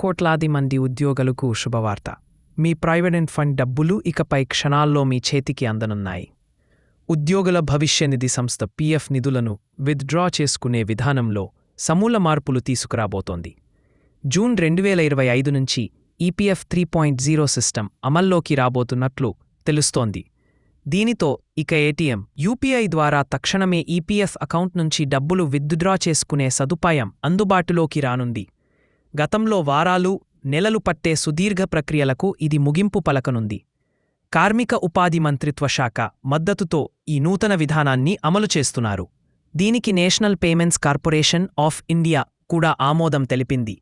కోట్లాది మంది ఉద్యోగులకు శుభవార్త. మీ ప్రావిడెంట్ ఫండ్ డబ్బులు ఇకపై క్షణాల్లో మీ చేతికి అందనున్నాయి. ఉద్యోగుల భవిష్య నిధి సంస్థ పీఎఫ్ నిధులను విత్డ్రా చేసుకునే విధానంలో సమూల మార్పులు తీసుకురాబోతోంది. జూన్ 2025 నుంచి ఈపీఎఫ్ 3.0 సిస్టమ్ అమల్లోకి రాబోతున్నట్లు తెలుస్తోంది. దీనితో ఇక ఏటీఎం, యూపీఐ ద్వారా తక్షణమే ఈపీఎఫ్ అకౌంట్ నుంచి డబ్బులు విత్డ్రా చేసుకునే సదుపాయం అందుబాటులోకి రానుంది. గతంలో వారాలు, నెలలు పట్టే సుదీర్ఘ ప్రక్రియలకు ఇది ముగింపు పలకనుంది. కార్మిక ఉపాధి మంత్రిత్వ శాఖ మద్దతుతో ఈ నూతన విధానాన్ని అమలు చేస్తున్నారు. దీనికి national payments corporation of India కూడా ఆమోదం తెలిపింది.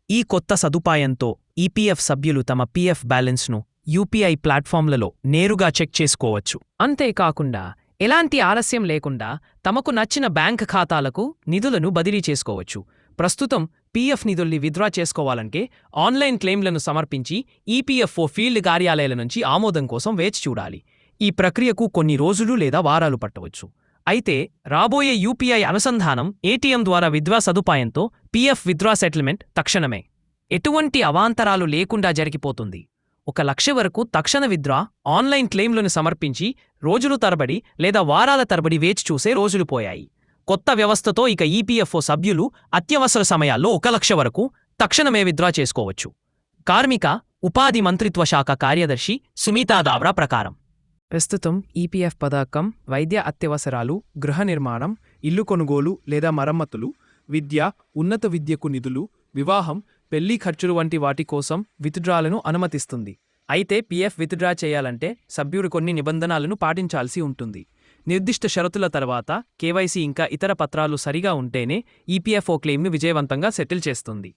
ఈ కొత్త సదుపాయంతో ఈపీఎఫ్ సభ్యులు తమ పీఎఫ్ బ్యాలెన్స్ను యూపీఐ ప్లాట్ఫామ్లలో నేరుగా చెక్ చేసుకోవచ్చు. అంతేకాకుండా ఎలాంటి ఆలస్యం లేకుండా తమకు నచ్చిన బ్యాంక్ ఖాతాలకు నిధులను బదిలీ చేసుకోవచ్చు. ప్రస్తుతం పీఎఫ్ నిధుల్ని విత్డ్రా చేసుకోవాలంటే ఆన్లైన్ క్లెయిమ్లను సమర్పించి ఈపీఎఫ్ఓ ఫీల్డ్ కార్యాలయాల నుంచి ఆమోదం కోసం వేచి చూడాలి. ఈ ప్రక్రియకు కొన్ని రోజులు లేదా వారాలు పట్టవచ్చు. అయితే రాబోయే యూపీఐ అనుసంధానం, ఏటీఎం ద్వారా విత్డ్రా సదుపాయంతో పీఎఫ్ విత్డ్రా సెటిల్మెంట్ తక్షణమే, ఎటువంటి అవాంతరాలు లేకుండా జరిగిపోతుంది. 1 లక్ష వరకు తక్షణ విత్డ్రా, ఆన్లైన్ క్లెయిమ్లను సమర్పించి రోజులు తరబడి లేదా వారాల తరబడి వేచి చూసే రోజులు పోయాయి. కొత్త వ్యవస్థతో ఇక ఈపీఎఫ్ఓ సభ్యులు అత్యవసర సమయాల్లో 1 లక్ష వరకు తక్షణమే విత్డ్రా చేసుకోవచ్చు. కార్మిక ఉపాధి మంత్రిత్వ శాఖ కార్యదర్శి సుమీతా దావ్రా ప్రకారం ప్రస్తుతం ఈపీఎఫ్ పథకం వైద్య అత్యవసరాలు, గృహ నిర్మాణం, ఇల్లు కొనుగోలు లేదా మరమ్మతులు, విద్య, ఉన్నత విద్యకు నిధులు, వివాహం, పెళ్లి ఖర్చులు వంటి వాటి కోసం విత్డ్రాలను అనుమతిస్తుంది. అయితే పీఎఫ్ విత్డ్రా చేయాలంటే సభ్యుడు కొన్ని నిబంధనలను పాటించాల్సి ఉంటుంది. నిర్దిష్ట షరతుల తర్వాత కేవైసీ ఇంకా ఇతర పత్రాలు సరిగా ఉంటేనే ఈపీఎఫ్ఓ క్లెయిమ్ను విజయవంతంగా సెటిల్ చేస్తుంది.